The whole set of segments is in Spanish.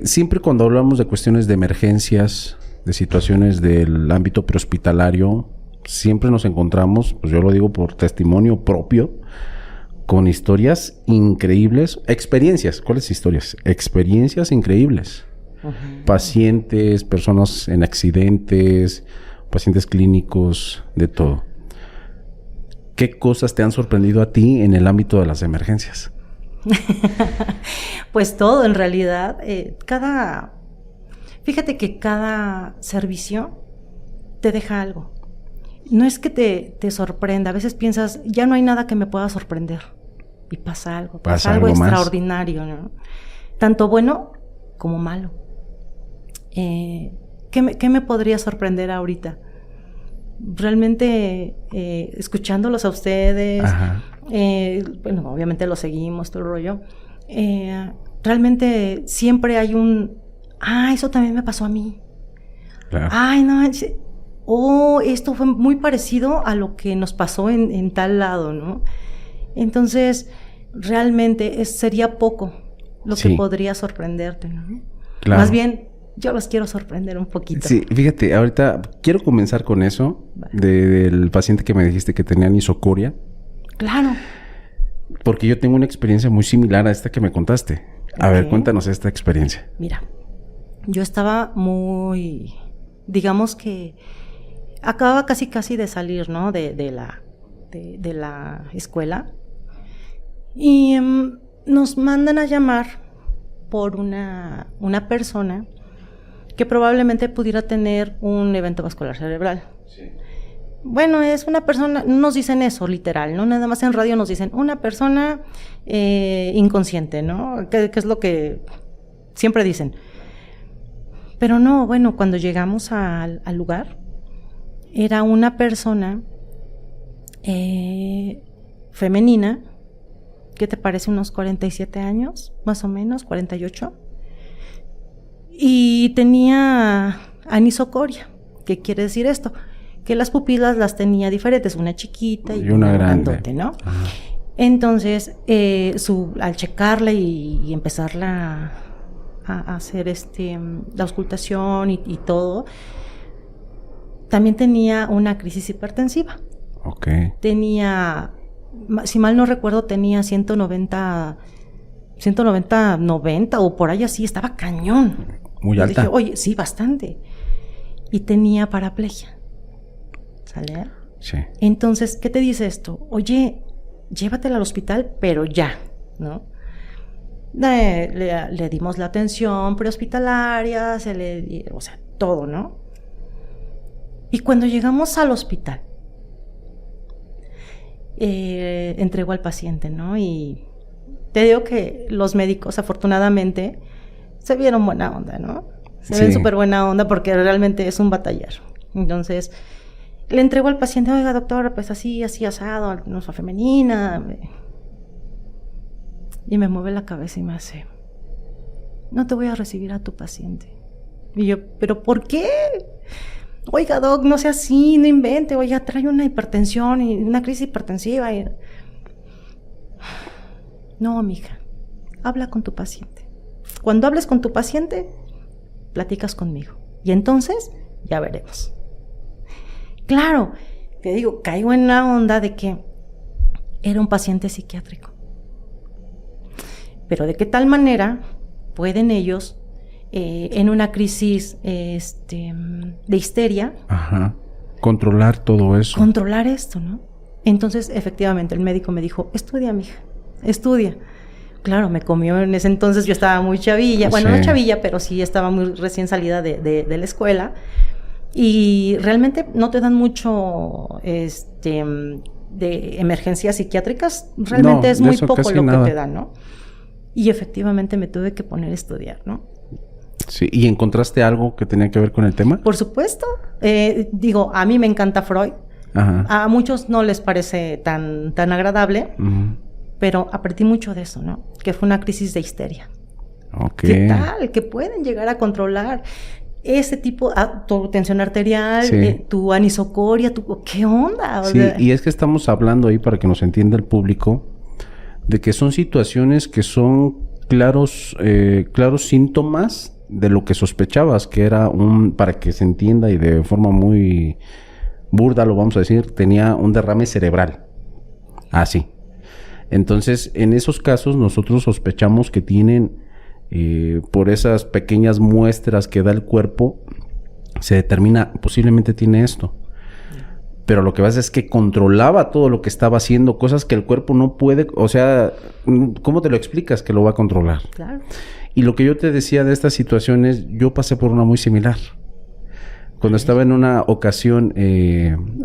Siempre cuando hablamos de cuestiones de emergencias, de situaciones del ámbito prehospitalario, siempre nos encontramos, pues yo lo digo por testimonio propio, con historias increíbles, experiencias. ¿Cuáles historias? Experiencias increíbles. Pacientes, personas en accidentes, pacientes clínicos, de todo. ¿Qué cosas te han sorprendido a ti en el ámbito de las emergencias? Pues todo, en realidad. Fíjate que cada servicio te deja algo. No es que te sorprenda. A veces piensas, ya no hay nada que me pueda sorprender. Y pasa algo. Pasa algo extraordinario, ¿no? Tanto bueno como malo. ¿Qué me podría sorprender ahorita? Realmente, escuchándolos a ustedes, bueno, obviamente los seguimos, todo el rollo, realmente siempre hay eso también me pasó a mí. Claro. No, esto fue muy parecido a lo que nos pasó en tal lado, ¿no? Entonces, realmente sería poco lo que podría sorprenderte, ¿no? Claro. Más bien, yo los quiero sorprender un poquito. Sí, fíjate, ahorita quiero comenzar con eso, del paciente que me dijiste que tenía anisocoria. Claro. Porque yo tengo una experiencia muy similar a esta que me contaste. A ver, cuéntanos esta experiencia. Mira, yo estaba digamos que acababa casi de salir, ¿no? De la escuela. Y nos mandan a llamar por una persona que probablemente pudiera tener un evento vascular cerebral. Sí. Bueno, es una persona, no nos dicen eso literal, ¿no? Nada más en radio nos dicen una persona inconsciente, ¿no? Que es lo que siempre dicen. Pero no, bueno, cuando llegamos al lugar, era una persona femenina, ¿qué te parece? Unos 47 años, más o menos, 48. Y tenía anisocoria. ¿Qué quiere decir esto? Que las pupilas las tenía diferentes, una chiquita y una grandote, ¿no? Ajá. Entonces, al checarla y empezarla a hacer la auscultación y todo, también tenía una crisis hipertensiva. Okay. Tenía, si mal no recuerdo, tenía 190 o por ahí así, estaba cañón. Muy alta. Dije, oye, sí, bastante. Y tenía paraplegia. ¿Sale? Sí. Entonces, ¿qué te dice esto? Oye, llévatela al hospital, pero ya, ¿no? Le dimos la atención prehospitalaria, o sea, todo, ¿no? Y cuando llegamos al hospital, entregó al paciente, ¿no? Y te digo que los médicos, afortunadamente, se vieron buena onda, ¿no? Se ven súper buena onda porque realmente es un batallar. Entonces, le entregó al paciente, oiga, doctora, pues así asado, no soy femenina. Y me mueve la cabeza y me hace, no te voy a recibir a tu paciente. Y yo, ¿pero por qué? Oiga, doc, no sea así, no invente. Oiga, trae una hipertensión y una crisis hipertensiva. No, mija, habla con tu paciente. Cuando hables con tu paciente, platicas conmigo. Y entonces, ya veremos. Claro, te digo, caigo en la onda de que era un paciente psiquiátrico. Pero de qué tal manera pueden ellos, en una crisis de histeria, controlar todo eso. Controlar esto, ¿no? Entonces, efectivamente, el médico me dijo, estudia, mija, estudia. Claro, me comió en ese entonces, yo estaba muy chavilla, bueno, no chavilla, pero sí estaba muy recién salida de la escuela. Y realmente no te dan mucho de emergencias psiquiátricas, realmente es muy poco lo que te dan, ¿no? Y efectivamente me tuve que poner a estudiar, ¿no? Sí, ¿y encontraste algo que tenía que ver con el tema? Por supuesto. Digo, a mí me encanta Freud. Ajá. A muchos no les parece tan agradable, pero aprendí mucho de eso, ¿no? Que fue una crisis de histeria. Okay. ¿Qué tal? Que pueden llegar a controlar ese tipo, tu tensión arterial, tu anisocoria, ¿qué onda? Sí, y es que estamos hablando ahí, para que nos entienda el público, de que son situaciones que son claros síntomas de lo que sospechabas, que era para que se entienda y de forma muy burda lo vamos a decir, tenía un derrame cerebral. Así. Entonces, en esos casos nosotros sospechamos que tienen, por esas pequeñas muestras que da el cuerpo, se determina, posiblemente tiene esto. Pero lo que pasa es que controlaba todo lo que estaba haciendo, cosas que el cuerpo no puede, o sea, ¿cómo te lo explicas que lo va a controlar? Claro. Y lo que yo te decía de estas situaciones, yo pasé por una muy similar. Cuando estaba en una ocasión,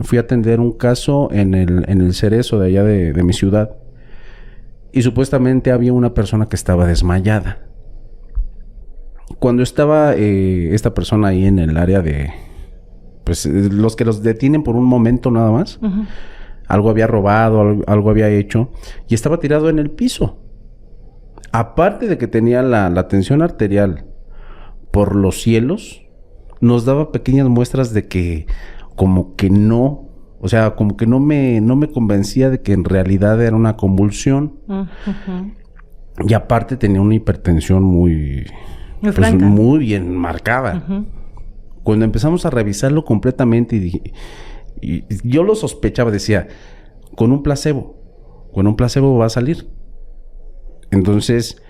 fui a atender un caso en el Cerezo de allá de mi ciudad. Y supuestamente había una persona que estaba desmayada. Cuando estaba esta persona ahí en el área de... pues los que los detienen por un momento nada más. Uh-huh. Algo había robado, algo había hecho. Y estaba tirado en el piso. Aparte de que tenía la tensión arterial por los cielos, nos daba pequeñas muestras de que como que no... o sea, como que no me convencía de que en realidad era una convulsión. Uh-huh. Y aparte tenía una hipertensión muy bien marcada. Uh-huh. Cuando empezamos a revisarlo completamente y yo lo sospechaba, decía, con un placebo va a salir. Entonces,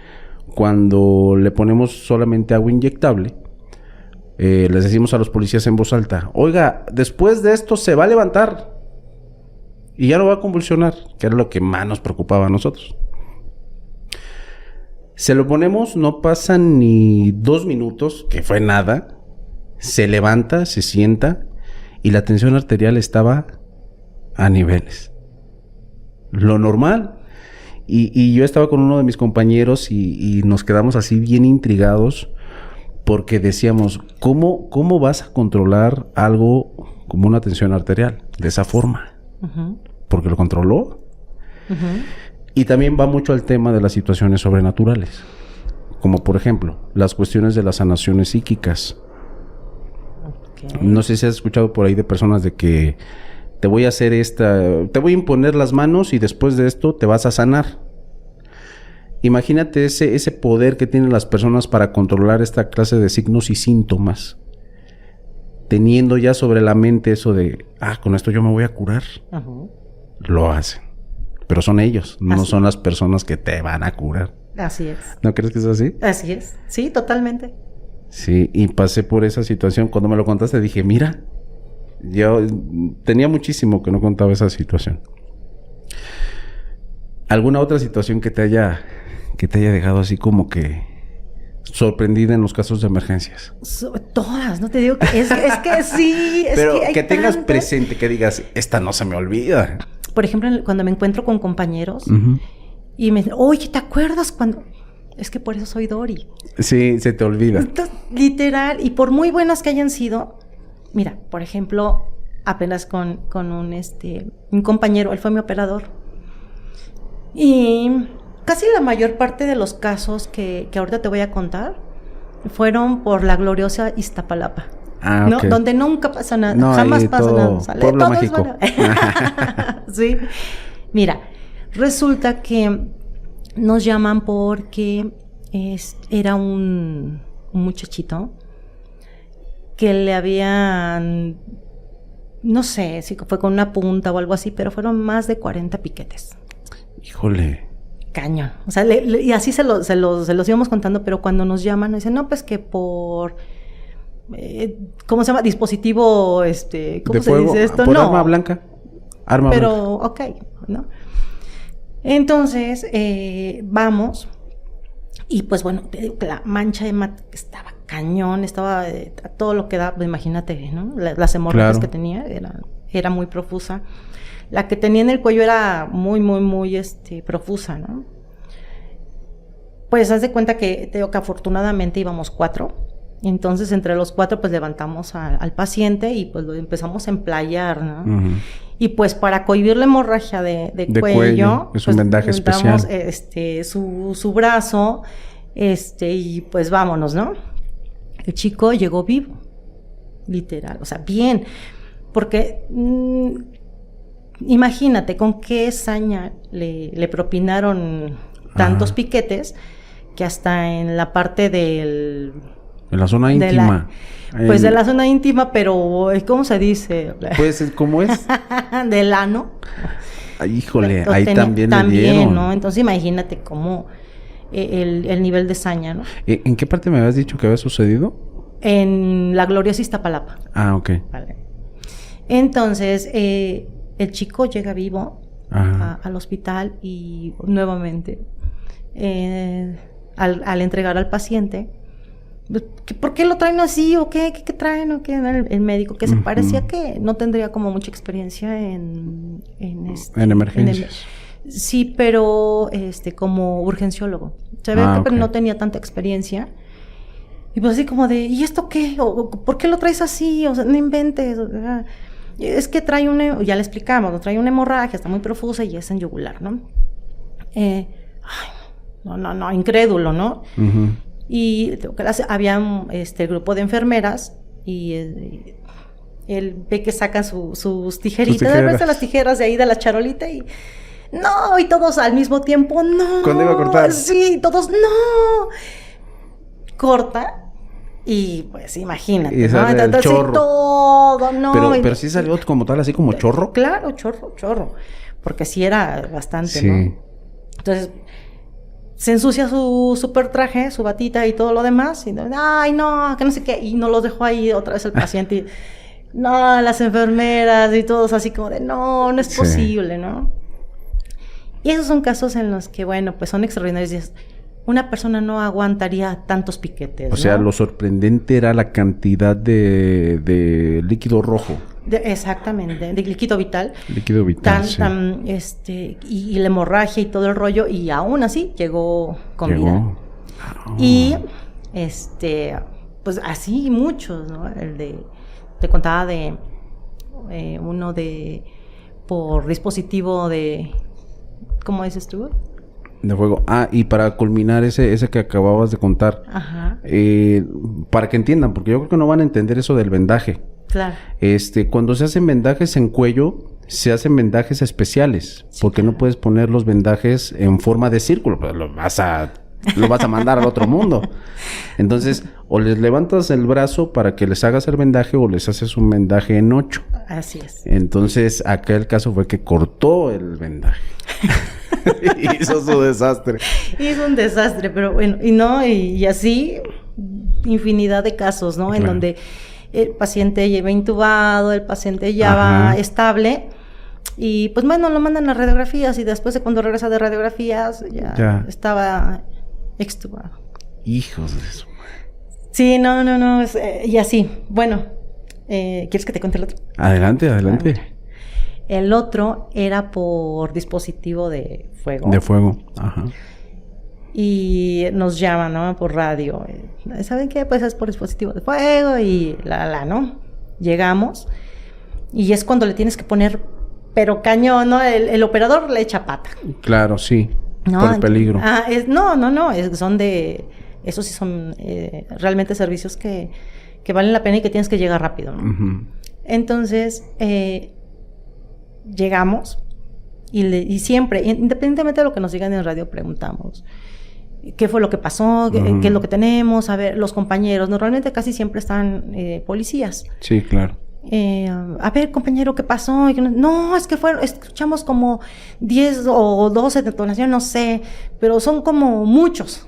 cuando le ponemos solamente agua inyectable, les decimos a los policías en voz alta, oiga, después de esto se va a levantar y ya no va a convulsionar, que era lo que más nos preocupaba a nosotros. Se lo ponemos, no pasan ni 2 minutos, que fue nada, se levanta, se sienta y la tensión arterial estaba a niveles. Lo normal. Y yo estaba con uno de mis compañeros y nos quedamos así bien intrigados porque decíamos, ¿cómo vas a controlar algo como una tensión arterial de esa forma? Uh-huh. Porque lo controló. Uh-huh. Y también va mucho al tema de las situaciones sobrenaturales, como por ejemplo las cuestiones de las sanaciones psíquicas. Okay. No sé si has escuchado por ahí de personas de que te voy a imponer las manos y después de esto te vas a sanar. Imagínate ese poder que tienen las personas para controlar esta clase de signos y síntomas, teniendo ya sobre la mente eso de, con esto yo me voy a curar. Uh-huh. Lo hacen. Pero son ellos, no son las personas que te van a curar. Así es. ¿No crees que es así? Así es. Sí, totalmente. Sí, y pasé por esa situación. Cuando me lo contaste dije, mira, yo tenía muchísimo que no contaba esa situación. ¿Alguna otra situación que te haya dejado así como que sorprendida en los casos de emergencias? Todas, no te digo que es que sí. Pero que tengas presente, que digas, esta no se me olvida. Por ejemplo, cuando me encuentro con compañeros uh-huh. y me dicen, oye, ¿te acuerdas cuando...? Es que por eso soy Dory. Sí, se te olvida. Entonces, literal, y por muy buenas que hayan sido... Mira, por ejemplo, apenas con un compañero, él fue mi operador. Y casi la mayor parte de los casos que ahorita te voy a contar fueron por la gloriosa Iztapalapa. ¿No? Okay. Donde nunca pasa nada, no, jamás pasa nada. Sale pueblo mágico. Sí. Mira, resulta que nos llaman porque era un muchachito que le habían, no sé si fue con una punta o algo así, pero fueron más de 40 piquetes. Híjole. Cañón. O sea, y así se los íbamos contando, pero cuando nos llaman, nos dicen, no, pues que por... ¿cómo se llama? Dispositivo, ¿cómo de se fuego, dice esto? Por no. Arma blanca. Pero, ok, ¿no? Entonces, vamos, y pues bueno, te digo que la mancha de estaba cañón, estaba a todo lo que da, pues imagínate, ¿no? Las hemorragias que tenía era muy profusa. La que tenía en el cuello era muy, muy, muy profusa, ¿no? Pues haz de cuenta que te digo que afortunadamente íbamos 4. Entonces, entre los 4, pues levantamos al paciente y pues lo empezamos a emplayar, ¿no? Uh-huh. Y pues para cohibir la hemorragia de cuello, es un vendaje especial. Su brazo, y pues vámonos, ¿no? El chico llegó vivo, literal, o sea, bien, porque imagínate con qué saña le propinaron tantos piquetes que hasta en la parte del... En la zona íntima. Pues de la zona íntima, pero ¿cómo se dice? Pues, ¿cómo es? Del ano. Ay, híjole, ahí también le también, dieron. ¿no? Entonces imagínate cómo el nivel de saña, ¿no? ¿En qué parte me habías dicho que había sucedido? En la gloriosa Iztapalapa. Ah, ok. Vale. Entonces, el chico llega vivo al hospital y nuevamente, al entregar al paciente, ¿por qué lo traen así? ¿O qué traen? ¿O qué? El médico, que se parecía que no tendría como mucha experiencia en emergencias. Sí, pero como urgenciólogo. Se ve que no tenía tanta experiencia. Y pues así como de, ¿y esto qué? ¿O por qué lo traes así? O sea, no inventes. O sea, es que trae ya le explicamos, trae una hemorragia, está muy profusa y es en yugular, ¿no? No, incrédulo, ¿no? Uh-huh. Y había el grupo de enfermeras y él ve que sacan sus tijeritas, de repente las tijeras de ahí de la charolita y no, y todos al mismo tiempo, no. ¿Cuándo iba a cortar? Sí, todos, no. Corta y pues imagínate, y ¿no? Entonces chorro. Todo, no. Pero sí salió como tal, así como chorro. Claro, chorro, porque sí era bastante, sí. ¿No? Entonces se ensucia su super traje, su batita y todo lo demás. Y ay, no, que no sé qué. Y no los dejó ahí otra vez el paciente. Y, no, las enfermeras y todos así como de, no es posible, ¿no? Y esos son casos en los que, bueno, pues son extraordinarios. Una persona no aguantaría tantos piquetes, O sea, lo sorprendente era la cantidad de líquido rojo. Exactamente, de líquido vital. Líquido vital, y la hemorragia y todo el rollo, y aún así llegó con vida. Oh. Y, pues así muchos, ¿no? Te contaba de uno por dispositivo de, ¿cómo dices tú? De fuego. Y para culminar ese que acababas de contar, para que entiendan, porque yo creo que no van a entender eso del vendaje. Claro. Cuando se hacen vendajes en cuello, se hacen vendajes especiales, porque no puedes poner los vendajes en forma de círculo, pues lo vas a mandar al otro mundo. Entonces, o les levantas el brazo para que les hagas el vendaje o les haces un vendaje en 8. Así es. Entonces, acá el caso fue que cortó el vendaje. Hizo su desastre. Hizo un desastre, pero bueno, y así infinidad de casos, ¿no? Claro. En donde el paciente lleva intubado, el paciente ya va estable y pues bueno, lo mandan a radiografías y después de cuando regresa de radiografías ya. Estaba extubado. Hijos de eso. Sí, no, y así. Bueno, ¿quieres que te cuente el otro? Adelante. El otro era por dispositivo de fuego. De fuego, ajá. Y nos llaman, ¿no? Por radio. ¿Saben qué? Pues es por dispositivo de fuego y ¿no? Llegamos y es cuando le tienes que poner, pero cañón, ¿no? El operador le echa pata. Claro, sí. ¿No? Por el peligro. Esos sí son realmente servicios que valen la pena y que tienes que llegar rápido, ¿no? Uh-huh. Entonces, llegamos y siempre, independientemente de lo que nos digan en radio, preguntamos qué fue lo que pasó, qué es lo que tenemos, a ver, los compañeros, normalmente casi siempre están policías. Sí, claro. A ver, compañero, ¿qué pasó? No, es que escuchamos como 10 o 12 detonaciones, no sé, pero son como muchas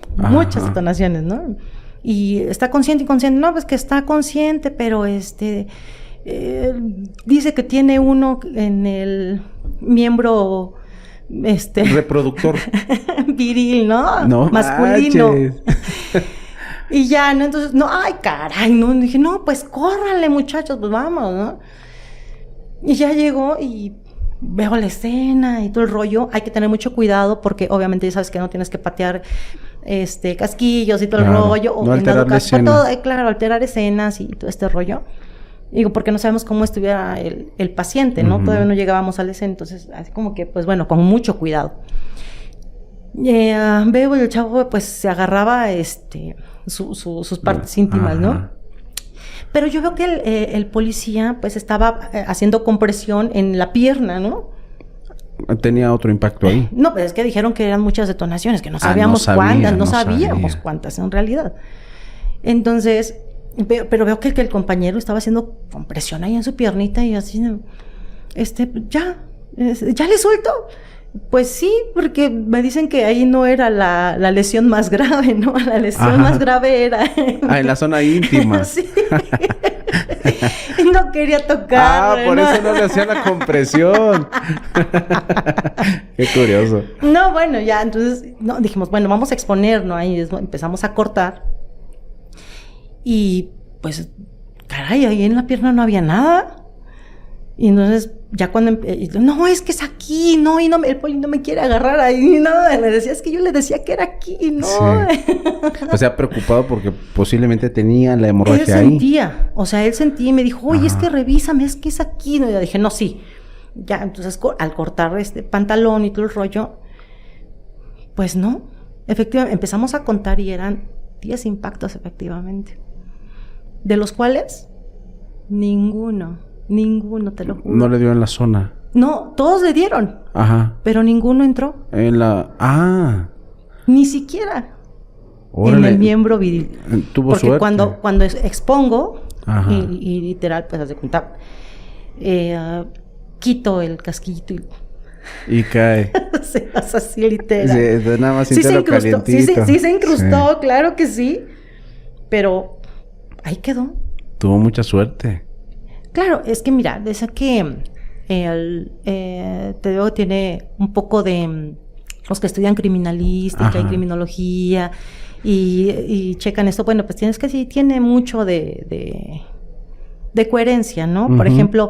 detonaciones, ¿no? Y está consciente, inconsciente, no, pues que está consciente, pero dice que tiene uno en el miembro reproductor viril, ¿no? Masculino. Y ya, ¿no? Entonces, ay, caray, ¿no? Dije, no, pues córranle, muchachos, pues vamos, ¿no? Y ya llegó y veo la escena y todo el rollo. Hay que tener mucho cuidado porque obviamente ya sabes que no tienes que patear casquillos y todo el rollo. No alterar la escena. Claro, alterar escenas y todo este rollo. Digo, porque no sabemos cómo estuviera el paciente, ¿no? Uh-huh. Todavía no llegábamos a la escena, entonces, así como que, pues bueno, con mucho cuidado. Veo el chavo, pues, se agarraba, sus partes íntimas, ¿no? Pero yo veo que el policía, pues, estaba haciendo compresión en la pierna, ¿no? tenía otro impacto ahí. No, pero es que dijeron que eran muchas detonaciones, que no sabíamos cuántas en realidad. Entonces, pero veo que el compañero estaba haciendo compresión ahí en su piernita y así, ¿ya le suelto? Pues sí, porque me dicen que ahí no era la lesión más grave, ¿no? La lesión más grave era... en la zona íntima. Sí. No quería tocar. Por eso no le hacía la compresión. Qué curioso. No, bueno, ya, entonces, dijimos, bueno, vamos a exponer, ¿no? Ahí empezamos a cortar. Y, pues, caray, ahí en la pierna no había nada. Y entonces, ya cuando... no, es que es aquí, no, y el poli no me quiere agarrar ahí, no. Le decía, es que yo le decía que era aquí, no. Sí. O sea, preocupado porque posiblemente tenía la hemorragia ahí. Él sentía y me dijo, oye, es que revísame, es que es aquí. No, y yo dije, no, sí. Ya, entonces, al cortar pantalón y todo el rollo, pues no. Efectivamente, empezamos a contar y eran 10 impactos, efectivamente. De los cuales, ninguno, te lo juro. No le dio en la zona. No, todos le dieron. Ajá. Pero ninguno entró. Ni siquiera. Órale. En el miembro viril. Tuvo suerte. Porque cuando expongo, y literal, pues haz de cuenta, quito el casquillito y cae. Se hace así literal. Sí, nada más sí se incrustó. Sí se incrustó, claro que sí. Pero ahí quedó. Tuvo mucha suerte. Claro, es que mira, es que te digo, tiene un poco de los que estudian criminalística y criminología y checan esto. Bueno, pues tienes que sí, tiene mucho de coherencia, ¿no? Por ejemplo,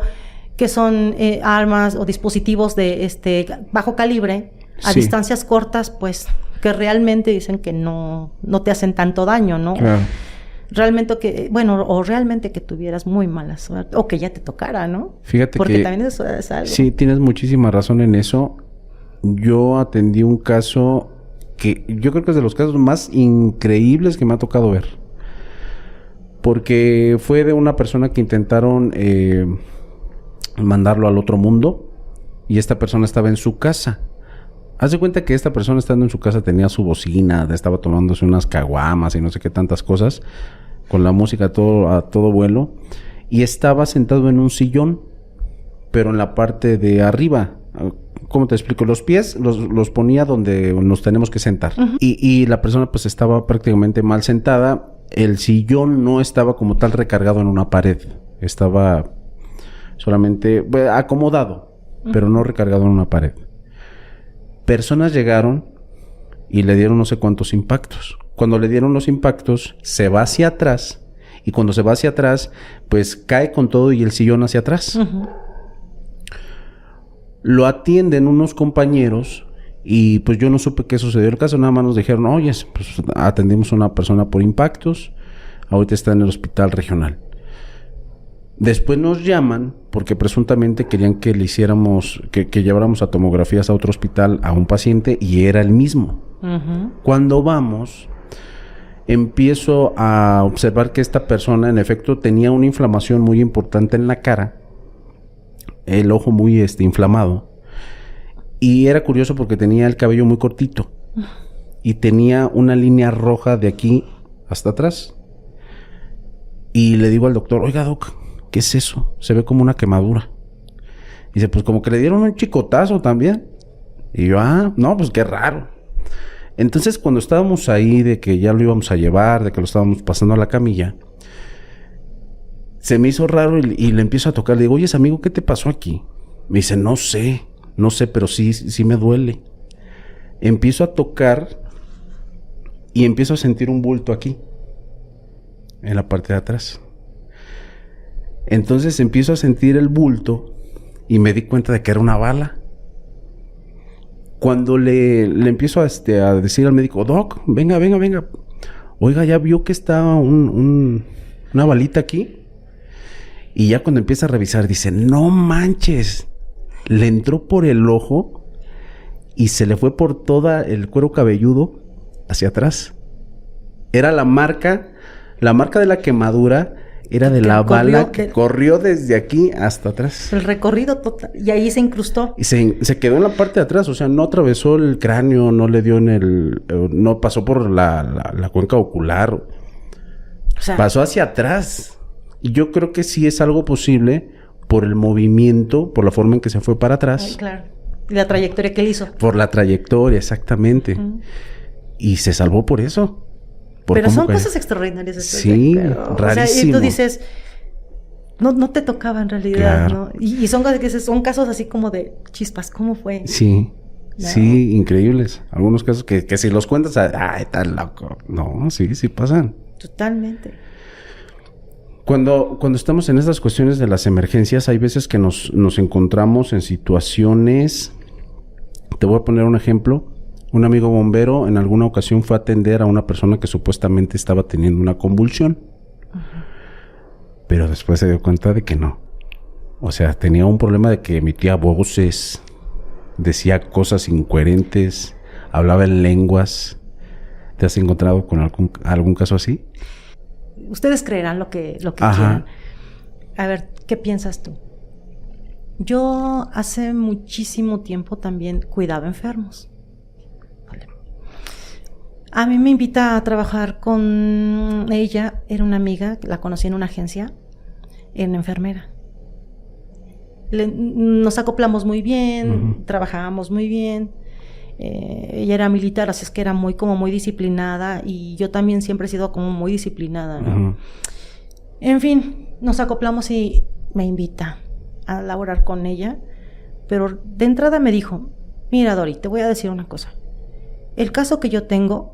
que son armas o dispositivos de bajo calibre a distancias cortas, pues que realmente dicen que no te hacen tanto daño, ¿no? Claro. Realmente realmente que tuvieras muy mala suerte o que ya te tocara, ¿no? Fíjate porque que también eso es algo. Sí, tienes muchísima razón en eso. Yo atendí un caso que yo creo que es de los casos más increíbles que me ha tocado ver. Porque fue de una persona que intentaron mandarlo al otro mundo y esta persona estaba en su casa. Haz de cuenta que esta persona estando en su casa tenía su bocina, estaba tomándose unas caguamas y no sé qué tantas cosas, con la música a todo vuelo, y estaba sentado en un sillón, pero en la parte de arriba. ¿Cómo te explico? Los pies los ponía donde nos tenemos que sentar. Y la persona pues estaba prácticamente mal sentada. El sillón no estaba como tal recargado en una pared. Estaba solamente acomodado, pero no recargado en una pared. Personas llegaron y le dieron no sé cuántos impactos. Cuando le dieron los impactos, se va hacia atrás. Y cuando se va hacia atrás, pues cae con todo y el sillón hacia atrás. Lo atienden unos compañeros y pues yo no supe qué sucedió el caso. Nada más nos dijeron, oye, pues atendimos a una persona por impactos. Ahorita está en el hospital regional. Después nos llaman porque presuntamente querían que le hiciéramos, que lleváramos a tomografías a otro hospital a un paciente y era el mismo. Cuando vamos, empiezo a observar que esta persona en efecto tenía una inflamación muy importante en la cara, el ojo muy inflamado, y era curioso porque tenía el cabello muy cortito y tenía una línea roja de aquí hasta atrás. Y le digo al doctor, oiga doc, ¿qué es eso? Se ve como una quemadura. Y dice, pues como que le dieron un chicotazo también. Y yo, no, pues qué raro. Entonces cuando estábamos ahí de que ya lo íbamos a llevar, de que lo estábamos pasando a la camilla, se me hizo raro y le empiezo a tocar. Le digo, oye, amigo, ¿qué te pasó aquí? Me dice, no sé, pero sí me duele. Empiezo a tocar y empiezo a sentir un bulto aquí, en la parte de atrás. Entonces empiezo a sentir el bulto y me di cuenta de que era una bala. Cuando le empiezo a decir al médico, doc, venga. Oiga, ¿ya vio que está una balita aquí? Y ya cuando empieza a revisar dice, no manches, le entró por el ojo y se le fue por todo el cuero cabelludo hacia atrás. Era la marca de la quemadura Era de la bala que corrió desde aquí hasta atrás. El recorrido total. Y ahí se incrustó. Y se quedó en la parte de atrás. O sea, no atravesó el cráneo, no le dio no pasó por la cuenca ocular. O sea, pasó hacia atrás. Y yo creo que sí es algo posible por el movimiento, por la forma en que se fue para atrás. Ay, claro. Y la trayectoria que él hizo. Por la trayectoria, exactamente. Y se salvó por eso. Pero son cosas extraordinarias. Sí, rarísimo. O sea, y tú dices, no te tocaba en realidad, claro. ¿No? Y son casos así como de chispas, ¿cómo fue? Sí, ¿no? Sí, increíbles. Algunos casos que si los cuentas, ¡ay, tan loco! No, sí pasan. Totalmente. Cuando estamos en estas cuestiones de las emergencias, hay veces que nos encontramos en situaciones... Te voy a poner un ejemplo. Un amigo bombero en alguna ocasión fue a atender a una persona que supuestamente estaba teniendo una convulsión. Uh-huh. Pero después se dio cuenta de que no. O sea, tenía un problema de que emitía voces, decía cosas incoherentes, hablaba en lenguas. ¿Te has encontrado con algún caso así? Ustedes creerán lo que quieran. A ver, ¿qué piensas tú? Yo hace muchísimo tiempo también cuidaba enfermos. A mí me invita a trabajar con ella, era una amiga, la conocí en una agencia, era una enfermera. Nos acoplamos muy bien, uh-huh. Trabajábamos muy bien. Ella era militar, así es que era muy disciplinada, y yo también siempre he sido como muy disciplinada, ¿no? Uh-huh. En fin, nos acoplamos y me invita a laborar con ella, pero de entrada me dijo, mira, Dori, te voy a decir una cosa. El caso que yo tengo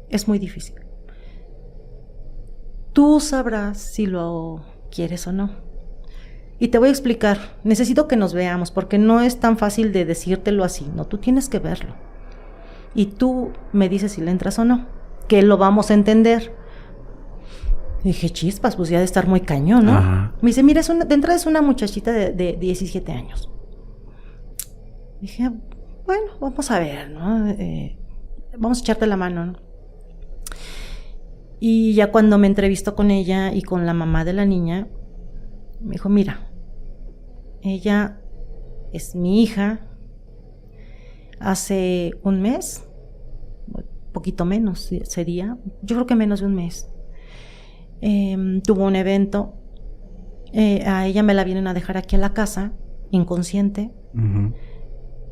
es muy difícil. Tú sabrás si lo quieres o no. Y te voy a explicar. Necesito que nos veamos porque no es tan fácil de decírtelo así. No, tú tienes que verlo. Y tú me dices si le entras o no. Que lo vamos a entender. Y dije, chispas, pues ya de estar muy cañón, ¿no? Ajá. Me dice, mira, de entrada es una muchachita de 17 años. Dije, bueno, vamos a ver, ¿no? Vamos a echarte la mano, ¿no? Y ya cuando me entrevistó con ella y con la mamá de la niña, me dijo, mira, ella es mi hija. Hace un mes, poquito menos sería, yo creo que menos de un mes, tuvo un evento. A ella me la vienen a dejar aquí en la casa, inconsciente. Uh-huh.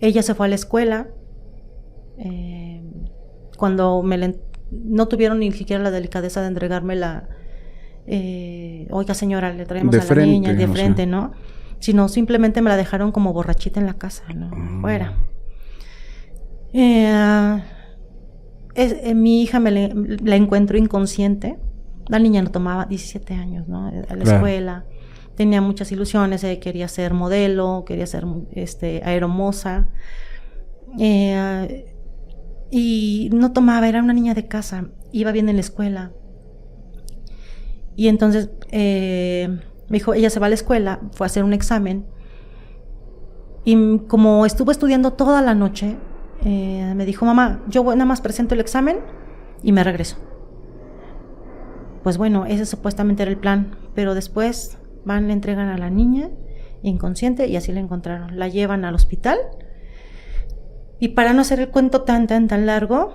Ella se fue a la escuela. Cuando no tuvieron ni siquiera la delicadeza de entregármela, oiga señora, le traemos a la niña de frente, ¿no? Sino simplemente me la dejaron como borrachita en la casa, ¿no? Fuera. Mi hija la encuentro inconsciente. La niña no tomaba 17 años, ¿no? A la escuela. Tenía muchas ilusiones, quería ser modelo, quería ser aeromoza. Y no tomaba, era una niña de casa, iba bien en la escuela. Y entonces me dijo, ella se va a la escuela, fue a hacer un examen. Y como estuvo estudiando toda la noche, me dijo, mamá, yo nada más presento el examen y me regreso. Pues bueno, ese supuestamente era el plan, pero después le entregan a la niña inconsciente y así la encontraron. La llevan al hospital y para no hacer el cuento tan largo,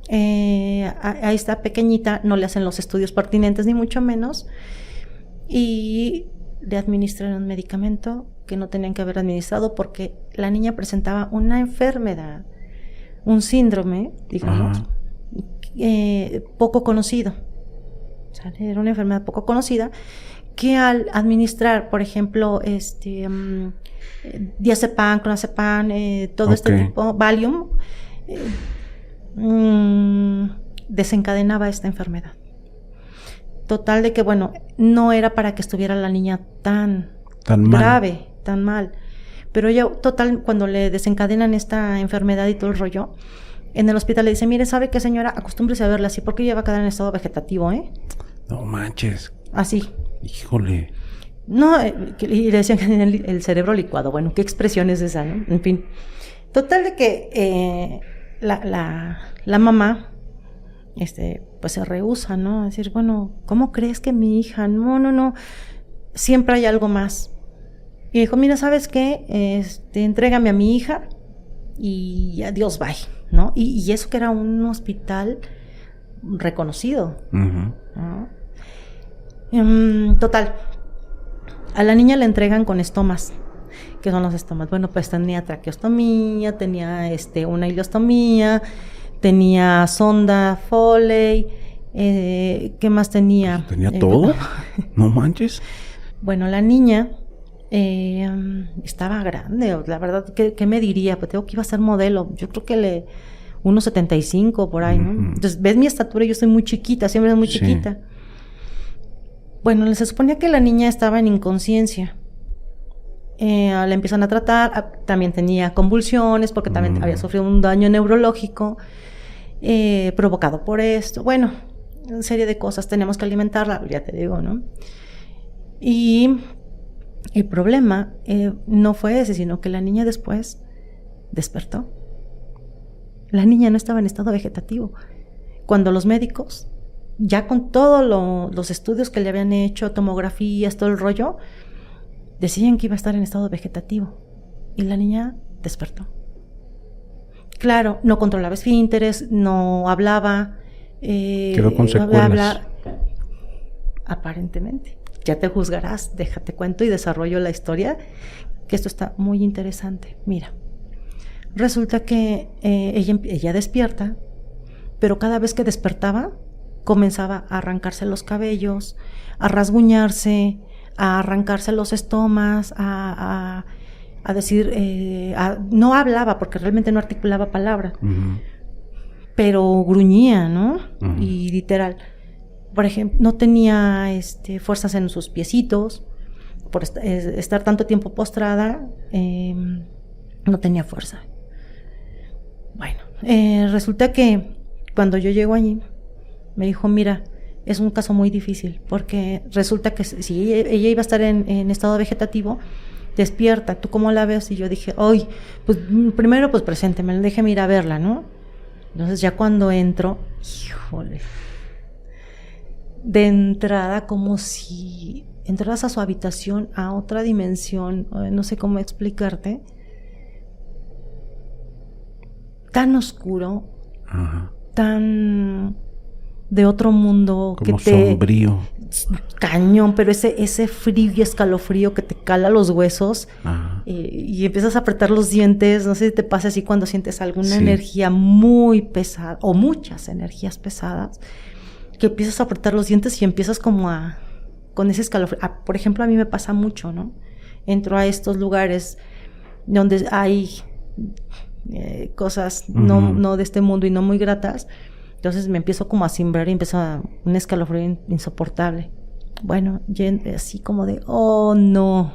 a esta pequeñita no le hacen los estudios pertinentes ni mucho menos y le administran un medicamento que no tenían que haber administrado porque la niña presentaba una enfermedad, un síndrome, digamos, poco conocido. O sea, era una enfermedad poco conocida que al administrar, por ejemplo, diazepam, clonazepam, todo este tipo, Valium, desencadenaba esta enfermedad. Total de que, bueno, no era para que estuviera la niña tan grave, tan mal. Pero ella, total, cuando le desencadenan esta enfermedad y todo el rollo, en el hospital le dice, mire, ¿sabe qué, señora? Acostúmbrese a verla así porque ella va a quedar en estado vegetativo, ¿eh? No manches. Así. Híjole. No, y le decían que tenía el cerebro licuado. Bueno, ¿qué expresión es esa, no? En fin. Total de que la mamá pues se rehúsa, ¿no? A decir, bueno, ¿cómo crees que mi hija? No, siempre hay algo más. Y dijo, mira, ¿sabes qué? Entrégame a mi hija y adiós, bye, ¿no? Y eso que era un hospital reconocido, Uh-huh. ¿no? Total, a la niña le entregan con estomas. ¿Qué son los estomas? Bueno, pues tenía traqueostomía, tenía una ileostomía, tenía sonda Foley, ¿qué más tenía? ¿Tenía todo? No manches. Bueno, la niña estaba grande, la verdad, ¿qué me diría? Pues tengo que iba a ser modelo, yo creo que 1.75 por ahí, ¿no? Uh-huh. Entonces, ves mi estatura, yo soy muy chiquita, siempre soy muy chiquita. Bueno, se suponía que la niña estaba en inconsciencia. La empiezan a tratar, también tenía convulsiones porque también había sufrido un daño neurológico provocado por esto. Bueno, una serie de cosas, tenemos que alimentarla, ya te digo, ¿no? Y el problema no fue ese, sino que la niña después despertó. La niña no estaba en estado vegetativo. Cuando los médicos, ya con todos los estudios que le habían hecho, tomografías, todo el rollo, decían que iba a estar en estado vegetativo. Y la niña despertó. Claro, no controlaba esfínteres, no hablaba. Quedó con secuelas. Aparentemente. Ya te juzgarás, déjate cuento y desarrollo la historia, que esto está muy interesante. Mira, resulta que ella despierta, pero cada vez que despertaba, comenzaba a arrancarse los cabellos, a rasguñarse, a arrancarse los estomas, a decir, no hablaba porque realmente no articulaba palabra, uh-huh. Pero gruñía, ¿no? Uh-huh. Y literal, por ejemplo, no tenía fuerzas en sus piecitos, por estar tanto tiempo postrada, no tenía fuerza. Bueno, resulta que cuando yo llego allí, me dijo, mira, es un caso muy difícil, porque resulta que si ella iba a estar en estado vegetativo, despierta, ¿tú cómo la ves? Y yo dije, hoy, pues primero pues presénteme, déjeme ir a verla, ¿no? Entonces ya cuando entro, híjole, de entrada como si entraras a su habitación, a otra dimensión, no sé cómo explicarte, tan oscuro, uh-huh. Tan de otro mundo, como que sombrío, cañón, pero ese frío y escalofrío que te cala los huesos, y empiezas a apretar los dientes. No sé si te pasa así cuando sientes alguna energía muy pesada o muchas energías pesadas, que empiezas a apretar los dientes y empiezas como con ese escalofrío. Por ejemplo, a mí me pasa mucho, ¿no? Entro a estos lugares donde hay cosas no de este mundo y no muy gratas. Entonces me empiezo como a cimbrar y empieza un escalofrío insoportable. Bueno, así como de, oh no.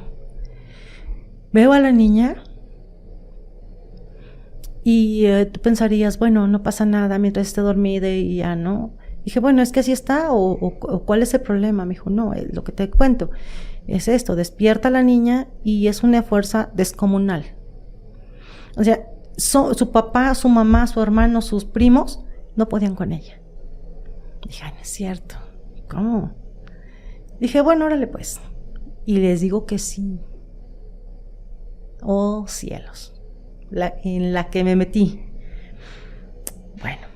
Veo a la niña y tú pensarías, bueno, no pasa nada mientras esté dormida y ya, ¿no? Dije, bueno, es que así está o ¿cuál es el problema? Me dijo, no, lo que te cuento es esto, despierta a la niña y es una fuerza descomunal. O sea, su papá, su mamá, su hermano, sus primos no podían con ella. Dije, no es cierto. ¿Cómo? Dije, bueno, órale pues. Y les digo que sí. Oh, cielos. En la que me metí. Bueno,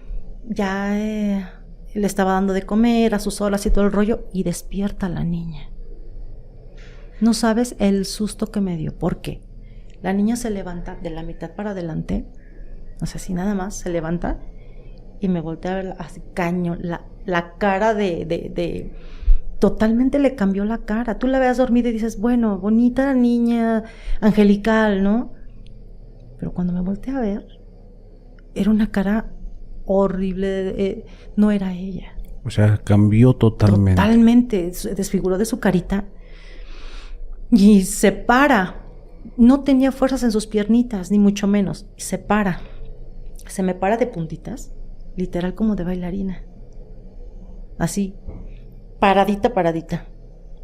ya le estaba dando de comer a sus horas y todo el rollo, y despierta la niña. No sabes el susto que me dio. ¿Por qué? La niña se levanta de la mitad para adelante, o sea, así nada más, se levanta y me voltea a ver así, caño, la cara de totalmente le cambió la cara. Tú la veas dormida y dices, bueno, bonita niña, angelical, ¿no? Pero cuando me volteé a ver, era una cara horrible, no era ella. O sea, cambió totalmente. Totalmente, desfiguró de su carita y se para. No tenía fuerzas en sus piernitas, ni mucho menos. Se para. Se me para de puntitas, literal como de bailarina. Así, paradita.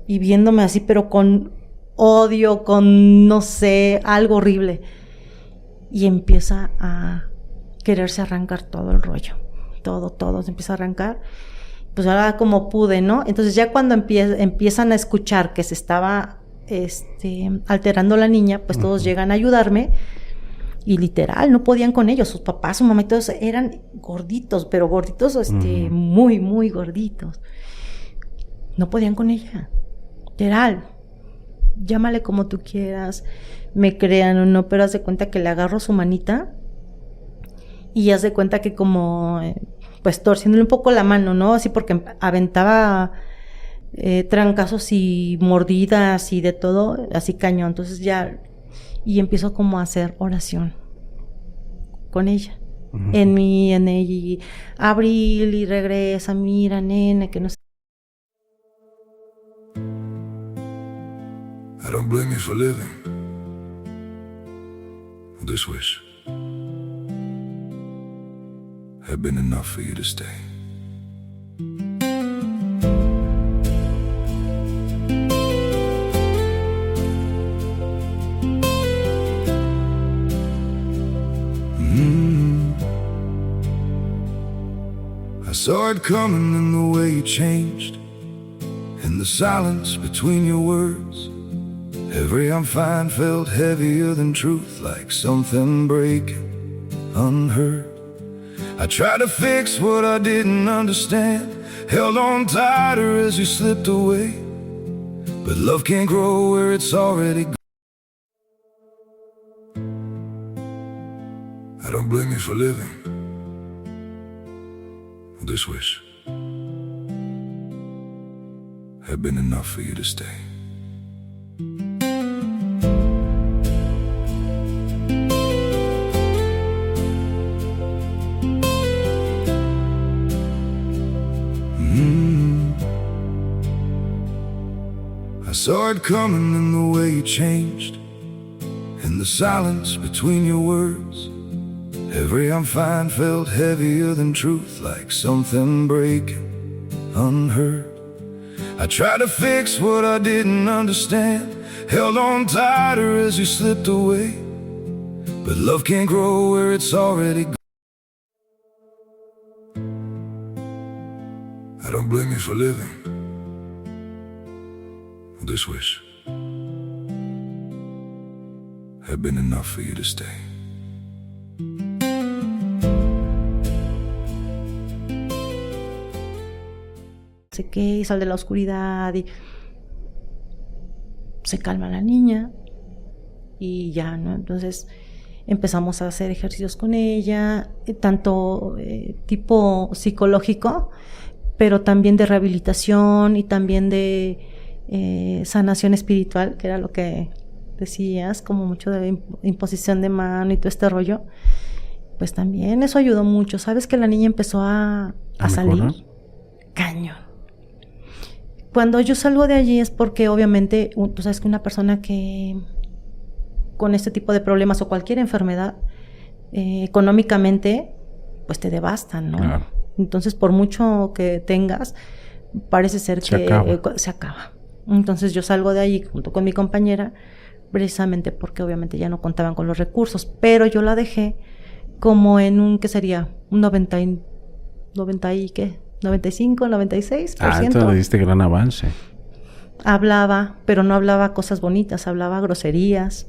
Y viéndome así, pero con odio, con, no sé, algo horrible. Y empieza a quererse arrancar todo el rollo. todo se empieza a arrancar. Pues ahora como pude, ¿no? Entonces ya cuando empiezan a escuchar que se estaba alterando la niña, pues todos llegan a ayudarme y literal, no podían con ellos. Sus papás, su mamá y todos eran gorditos, pero gorditos, muy, muy gorditos. No podían con ella. Literal. Llámale como tú quieras, me crean o no, pero haz de cuenta que le agarro su manita y haz de cuenta que como, pues torciéndole un poco la mano, ¿no? Así porque aventaba trancazos y mordidas y de todo, así cañón. Entonces ya, y empiezo como a hacer oración con ella. En ella, y Abril, y regresa, mira, nene, que no sé. I don't blame you for living this wish had been enough for you to stay. I saw it coming in the way you changed, in the silence between your words. Every I'm fine felt heavier than truth, like something breaking unheard. I tried to fix what I didn't understand, held on tighter as you slipped away. But love can't grow where it's already gone. I don't blame you for living this wish had been enough for you to stay. I saw it coming in the way you changed, in the silence between your words. Every I'm fine felt heavier than truth, like something breaking unheard. I tried to fix what I didn't understand, held on tighter as you slipped away. But love can't grow where it's already gone. I don't blame you for living this wish had been enough for you to stay. Sé que sal de la oscuridad y se calma la niña y ya, ¿no? Entonces empezamos a hacer ejercicios con ella, tanto tipo psicológico, pero también de rehabilitación y también de sanación espiritual, que era lo que decías, como mucho de imposición de mano y todo este rollo. Pues también eso ayudó mucho. ¿Sabes que la niña empezó a salir? Cañón. Cuando yo salgo de allí es porque obviamente, tú sabes que una persona que con este tipo de problemas o cualquier enfermedad, económicamente, pues te devastan, ¿no? Claro. Entonces, por mucho que tengas, parece ser que se acaba. Entonces yo salgo de allí junto con mi compañera, precisamente porque obviamente ya no contaban con los recursos, pero yo la dejé como en un, ¿qué sería? Un 90 y ¿qué? 95, 96%. Entonces le diste gran avance. Hablaba, pero no hablaba cosas bonitas, hablaba groserías.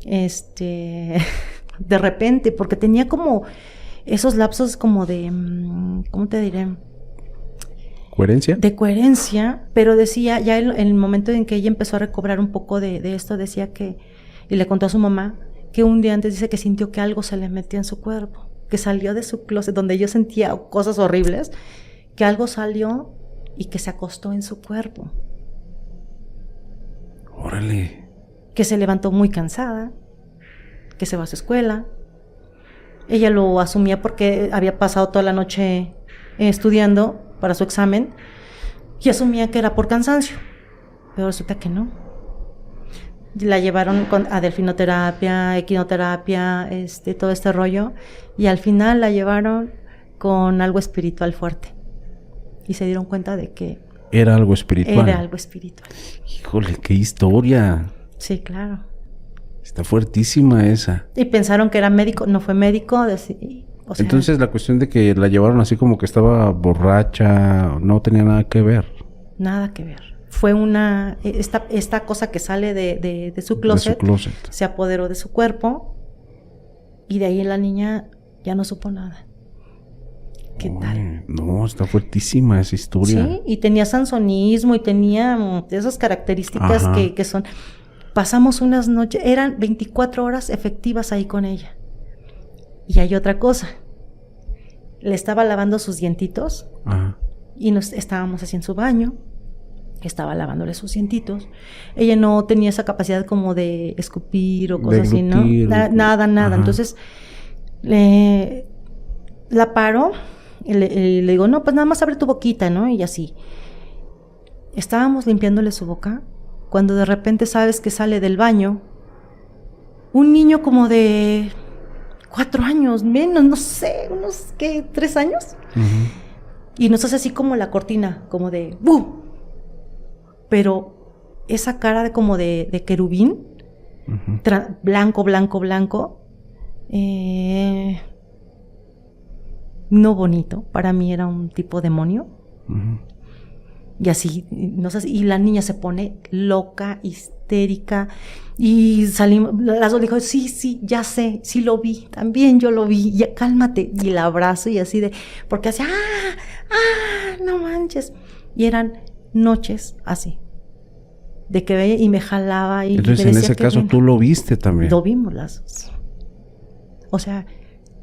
De repente, porque tenía como esos lapsos como de, ¿cómo te diré? ¿Coherencia? De coherencia, pero decía, ya en el momento en que ella empezó a recobrar un poco de esto, decía que, y le contó a su mamá, que un día antes dice que sintió que algo se le metía en su cuerpo, que salió de su closet, donde yo sentía cosas horribles, que algo salió y que se acostó en su cuerpo. Órale. Que se levantó muy cansada, que se va a su escuela. Ella lo asumía porque había pasado toda la noche estudiando para su examen y asumía que era por cansancio, pero resulta que no. La llevaron a delfinoterapia, equinoterapia, todo este rollo, y al final la llevaron con algo espiritual fuerte y se dieron cuenta de que era algo espiritual. Era algo espiritual. Híjole, qué historia. Sí, claro. Está fuertísima esa. Y pensaron que era médico, no fue médico, O sea, entonces la cuestión de que la llevaron así como que estaba borracha, no tenía nada que ver. nada que ver. Fue esta cosa que sale de su closet, se apoderó de su cuerpo y de ahí la niña ya no supo nada. ¿Qué tal? No, está fuertísima esa historia. Sí, y tenía sansonismo y tenía esas características que son... Pasamos unas noches, eran 24 horas efectivas ahí con ella. Y hay otra cosa. Le estaba lavando sus dientitos y estábamos así en su baño. Estaba lavándole sus dientitos. Ella no tenía esa capacidad como de escupir o cosas así, ¿no? Nada. Entonces, la paro y le digo, no, pues nada más abre tu boquita, ¿no? Y así. Estábamos limpiándole su boca cuando de repente sabes que sale del baño un niño como de 4 años, menos, no sé, unos, ¿qué? 3 años. Y nos hace así como la cortina, como de ¡bu! Pero esa cara como de querubín, blanco, no bonito, para mí era un tipo demonio. Y así, no sé, y la niña se pone loca, histérica, y salimos, las dos dijo, sí, ya sé, sí lo vi, también yo lo vi, ya cálmate, y la abrazo y así de, porque hacía, no manches, y eran noches así, de que veía y me jalaba y entonces me en decía ese caso tú lo viste también. Lo vimos las dos. O sea,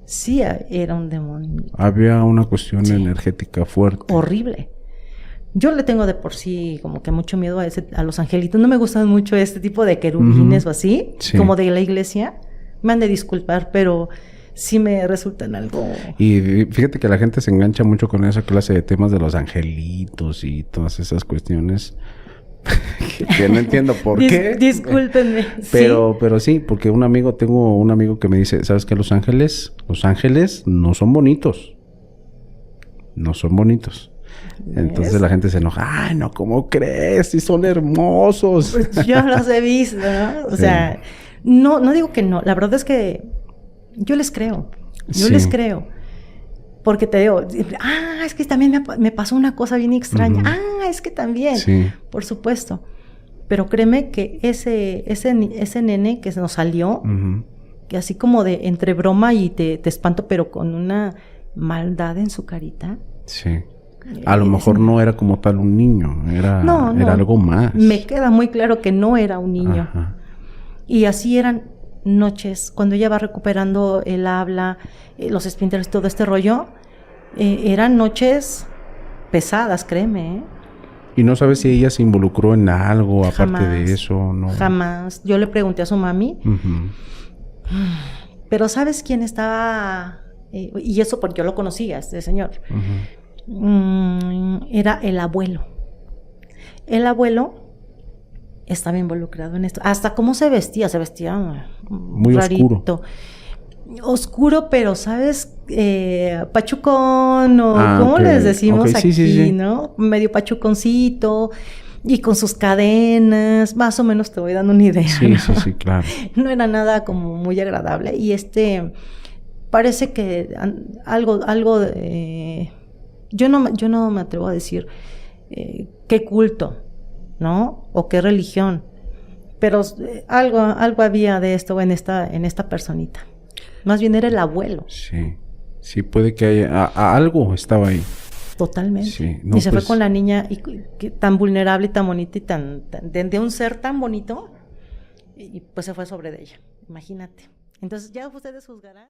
sí era un demonio. Había una cuestión energética fuerte. Horrible. Yo le tengo de por sí como que mucho miedo a los angelitos. No me gustan mucho este tipo de querubines o así, como de la iglesia. Me han de disculpar, pero sí me resultan algo... Y fíjate que la gente se engancha mucho con esa clase de temas de los angelitos y todas esas cuestiones que no entiendo por qué. Discúlpenme. Pero sí, porque tengo un amigo que me dice, ¿sabes qué? Los ángeles no son bonitos. No son bonitos. Entonces la gente se enoja. ¡Ay, no! ¿Cómo crees? ¡Sí son hermosos! Pues yo los he visto, ¿no? O sea, no digo que no. La verdad es que yo les creo. Les creo. Porque te digo, es que también me pasó una cosa bien extraña. Es que también. Sí. Por supuesto. Pero créeme que ese nene que se nos salió, que así como de entre broma y te espanto, pero con una maldad en su carita. Sí. A lo mejor no era como tal un niño, era algo más. Me queda muy claro que no era un niño. Y así eran noches, cuando ella va recuperando el habla, los esfínteres, todo este rollo, eran noches pesadas, créeme. ¿Y no sabes si ella se involucró en algo aparte de eso? No. Jamás. Yo le pregunté a su mami, pero ¿sabes quién estaba? Y eso porque yo lo conocía, este señor. Era el abuelo. El abuelo estaba involucrado en esto. Hasta cómo se vestía muy rarito. Oscuro, pero ¿sabes? Pachucón o ¿cómo les decimos aquí? Sí. ¿No? Medio pachuconcito y con sus cadenas. Más o menos te voy dando una idea. Sí, claro. No era nada como muy agradable. Y parece que algo yo no me atrevo a decir qué culto, ¿no? O qué religión, pero algo había de esto en esta personita. Más bien era el abuelo. Sí, puede que haya algo estaba ahí. Totalmente. Sí, y se fue con la niña tan vulnerable y tan bonita y de un ser tan bonito y pues se fue sobre de ella. Imagínate. Entonces ya ustedes juzgarán.